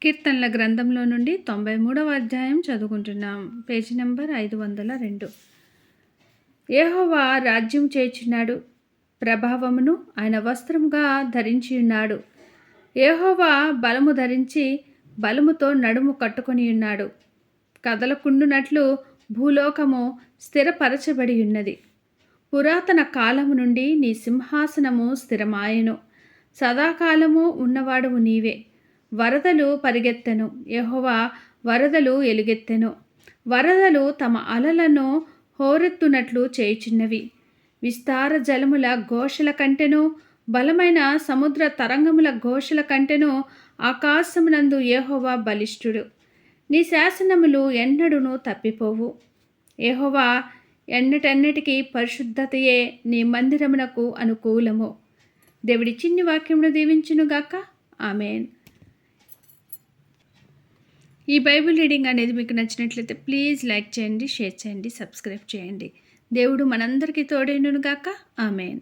కీర్తనల గ్రంథంలో నుండి 93వ అధ్యాయం చదువుకుంటున్నాం. Page number 502. యెహోవా రాజ్యం చేయుచున్నాడు, ప్రభావమును ఆయన వస్త్రముగా ధరించి ఉన్నాడు. యెహోవా బలము ధరించి బలముతో నడుము కట్టుకొని ఉన్నాడు. కదలకుండునట్లు భూలోకము స్థిరపరచబడి ఉన్నది. పురాతన కాలము నుండి నీ సింహాసనము స్థిరమాయెను. సదాకాలము ఉన్నవాడవు నీవే. వరదలు పరిగెత్తెను, యెహోవా వరదలు ఎలుగెత్తెను. వరదలు తమ అలలను హోరెత్తునట్లు చేయుచున్నవి. విస్తార జలముల ఘోషల కంటెను, బలమైన సముద్ర తరంగముల ఘోషల కంటెను ఆకాశమునందు యెహోవా బలిష్ఠుడు. నీ శాసనములు ఎన్నడూను తప్పిపోవు. యెహోవా ఎన్నటెన్నటికీ పరిశుద్ధతయే నీ మందిరమునకు అనుకూలము. దేవుడి చిన్ని వాక్యమును దీవించునుగాక. ఆమెన్. ఈ బైబిల్ రీడింగ్ అనేది మీకు నచ్చినట్లయితే ప్లీజ్ లైక్ చేయండి, షేర్ చేయండి, సబ్స్క్రైబ్ చేయండి. దేవుడు మనందరికీ తోడైనను గాక. ఆమెన్.